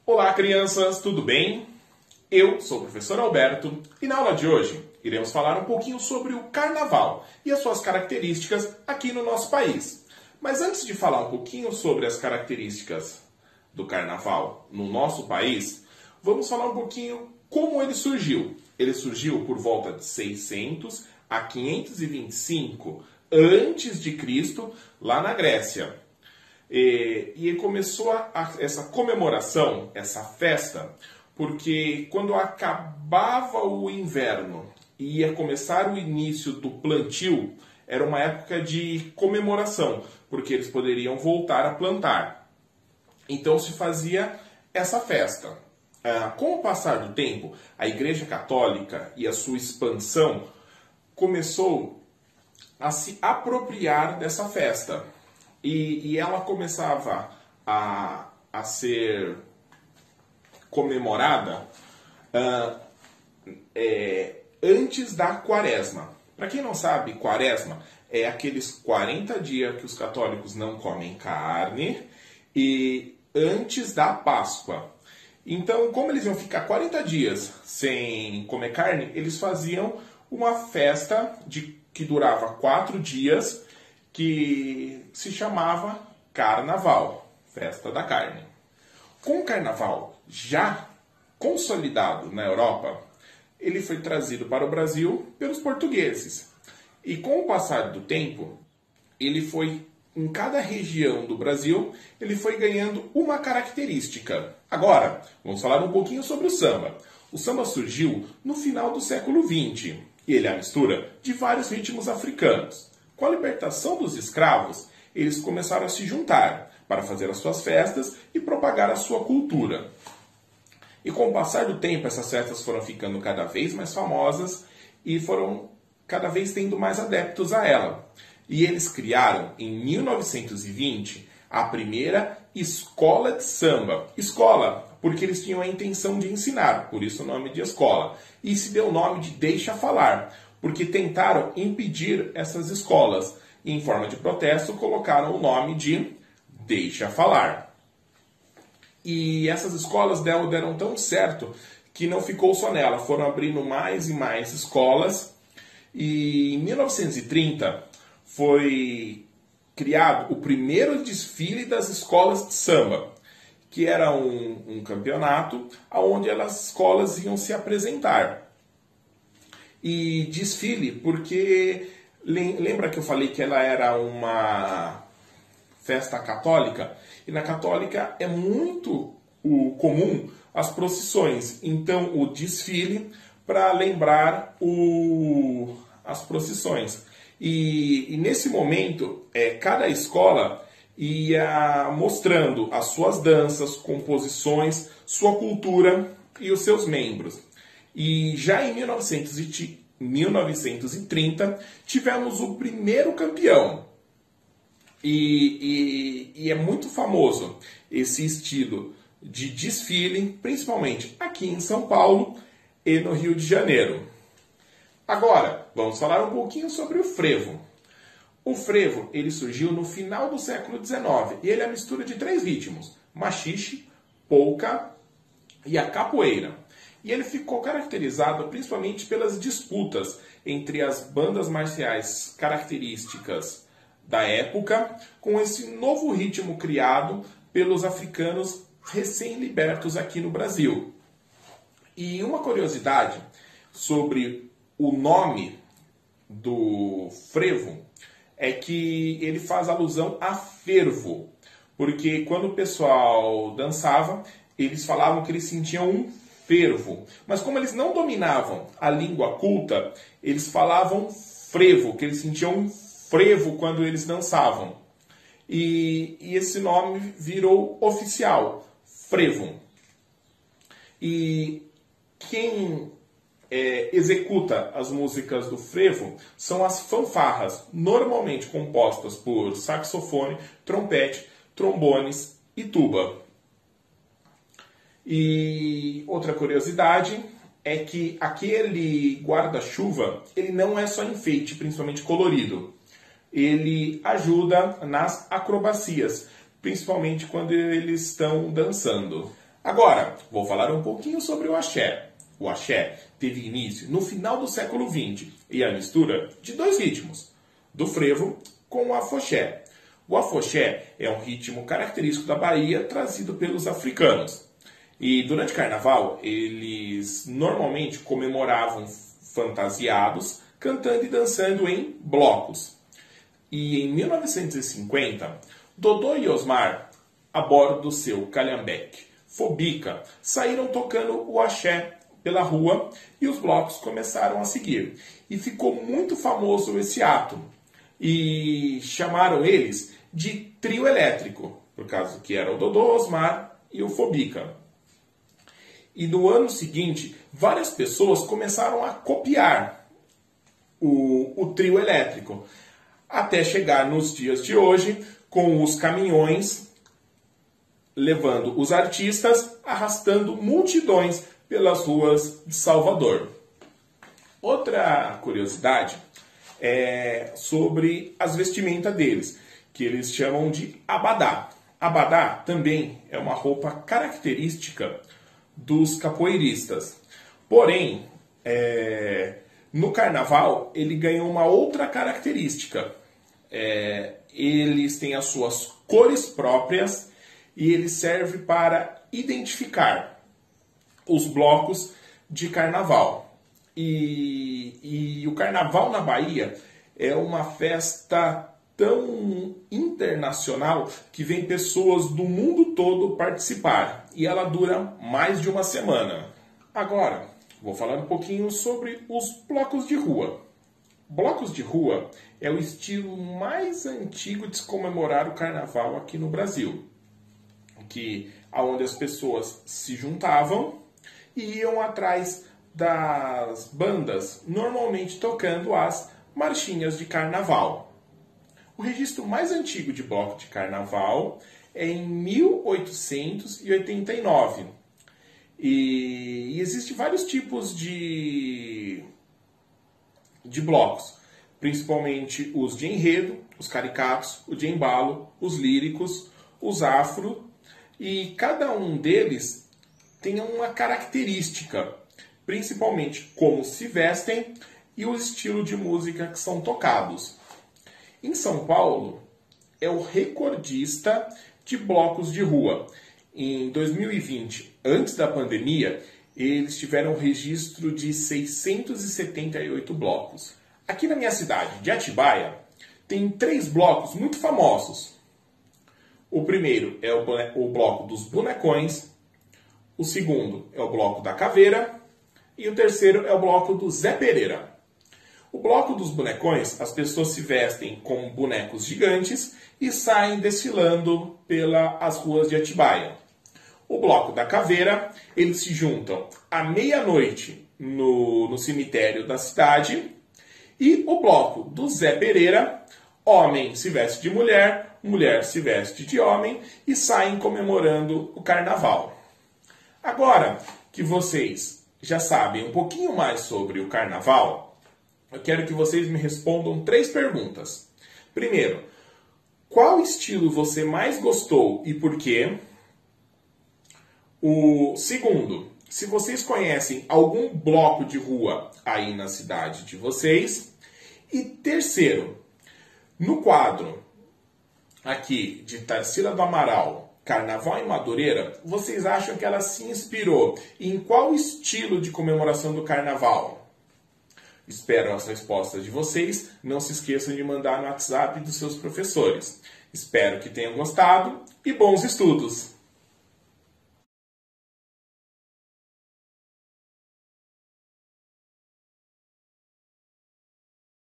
Olá, crianças, tudo bem? Eu sou o professor Alberto e na aula de hoje iremos falar um pouquinho sobre o carnaval e as suas características aqui no nosso país. Mas antes de falar um pouquinho sobre as características do carnaval no nosso país, vamos falar um pouquinho como ele surgiu. Ele surgiu por volta de 600 a 525 antes de Cristo, lá na Grécia. E começou essa comemoração, essa festa, porque quando acabava o inverno e ia começar o início do plantio, era uma época de comemoração, porque eles poderiam voltar a plantar. Então se fazia essa festa. Com o passar do tempo, a Igreja Católica e a sua expansão começou a se apropriar dessa festa. E ela começava a ser comemorada antes da Quaresma. Para quem não sabe, Quaresma é aqueles 40 dias que os católicos não comem carne e antes da Páscoa. Então, como eles iam ficar 40 dias sem comer carne, eles faziam uma festa que durava 4 dias, que se chamava Carnaval, Festa da Carne. Com o Carnaval já consolidado na Europa, ele foi trazido para o Brasil pelos portugueses. E com o passar do tempo, ele foi, em cada região do Brasil, ele foi ganhando uma característica. Agora, vamos falar um pouquinho sobre o samba. O samba surgiu no final do século XX, e ele é a mistura de vários ritmos africanos. Com a libertação dos escravos, eles começaram a se juntar para fazer as suas festas e propagar a sua cultura. E com o passar do tempo, essas festas foram ficando cada vez mais famosas e foram cada vez tendo mais adeptos a ela. E eles criaram, em 1920, a primeira escola de samba. Escola, porque eles tinham a intenção de ensinar, por isso o nome de escola. E se deu o nome de Deixa Falar, porque tentaram impedir essas escolas. E, em forma de protesto, colocaram o nome de Deixa Falar. E essas escolas deram tão certo que não ficou só nela. Foram abrindo mais e mais escolas. E em 1930 foi criado o primeiro desfile das escolas de samba, que era um campeonato onde as escolas iam se apresentar. E desfile, porque lembra que eu falei que ela era uma festa católica? E na católica é muito comum as procissões. Então, o desfile para lembrar as procissões. E nesse momento, cada escola ia mostrando as suas danças, composições, sua cultura e os seus membros. E já em 1930 tivemos o primeiro campeão. E é muito famoso esse estilo de desfile, principalmente aqui em São Paulo e no Rio de Janeiro. Agora, vamos falar um pouquinho sobre o frevo. O frevo ele surgiu no final do século XIX e ele é a mistura de 3 ritmos: machixe, polca e a capoeira. E ele ficou caracterizado principalmente pelas disputas entre as bandas marciais características da época com esse novo ritmo criado pelos africanos recém-libertos aqui no Brasil. E uma curiosidade sobre o nome do frevo é que ele faz alusão a fervo, porque quando o pessoal dançava, eles falavam que eles sentiam um fervo. Mas como eles não dominavam a língua culta, eles falavam frevo, que eles sentiam um frevo quando eles dançavam. E esse nome virou oficial, frevo. E quem executa as músicas do frevo são as fanfarras, normalmente compostas por saxofone, trompete, trombones e tuba. E outra curiosidade é que aquele guarda-chuva, ele não é só enfeite, principalmente colorido. Ele ajuda nas acrobacias, principalmente quando eles estão dançando. Agora, vou falar um pouquinho sobre o axé. O axé teve início no final do século XX e a mistura de dois ritmos, do frevo com o afoxé. O afoxé é um ritmo característico da Bahia trazido pelos africanos. E durante o carnaval, eles normalmente comemoravam fantasiados, cantando e dançando em blocos. E em 1950, Dodô e Osmar, a bordo do seu calhambeque Fobica, saíram tocando o axé pela rua e os blocos começaram a seguir. E ficou muito famoso esse ato. E chamaram eles de trio elétrico, por causa que era o Dodô, Osmar e o Fobica. E no ano seguinte, várias pessoas começaram a copiar o trio elétrico, até chegar nos dias de hoje com os caminhões levando os artistas, arrastando multidões pelas ruas de Salvador. Outra curiosidade é sobre as vestimentas deles, que eles chamam de abadá. Abadá também é uma roupa característica dos capoeiristas. Porém, no carnaval, ele ganhou uma outra característica. Eles têm as suas cores próprias e ele serve para identificar os blocos de carnaval. E o carnaval na Bahia é uma festa tão internacional que vem pessoas do mundo todo participar. E ela dura mais de uma semana. Agora, vou falar um pouquinho sobre os blocos de rua. Blocos de rua é o estilo mais antigo de se comemorar o carnaval aqui no Brasil, onde as pessoas se juntavam e iam atrás das bandas, normalmente tocando as marchinhas de carnaval. O registro mais antigo de bloco de carnaval é em 1889. E existem vários tipos de blocos, principalmente os de enredo, os caricatos, o de embalo, os líricos, os afro, e cada um deles tem uma característica, principalmente como se vestem e o estilo de música que são tocados. Em São Paulo, é o recordista de blocos de rua. Em 2020, antes da pandemia, eles tiveram um registro de 678 blocos. Aqui na minha cidade, de Atibaia, tem 3 blocos muito famosos. O primeiro é o bloco dos bonecões, o segundo é o bloco da caveira e o terceiro é o bloco do Zé Pereira. O bloco dos bonecões, as pessoas se vestem como bonecos gigantes e saem desfilando pelas ruas de Atibaia. O bloco da caveira, eles se juntam à meia-noite no cemitério da cidade. E o bloco do Zé Pereira, homem se veste de mulher, mulher se veste de homem e saem comemorando o carnaval. Agora que vocês já sabem um pouquinho mais sobre o carnaval, eu quero que vocês me respondam 3 perguntas. Primeiro, qual estilo você mais gostou e por quê? O segundo, se vocês conhecem algum bloco de rua aí na cidade de vocês. E terceiro, no quadro aqui de Tarsila do Amaral, Carnaval em Madureira, vocês acham que ela se inspirou em qual estilo de comemoração do carnaval? Espero as respostas de vocês. Não se esqueçam de mandar no WhatsApp dos seus professores. Espero que tenham gostado e bons estudos!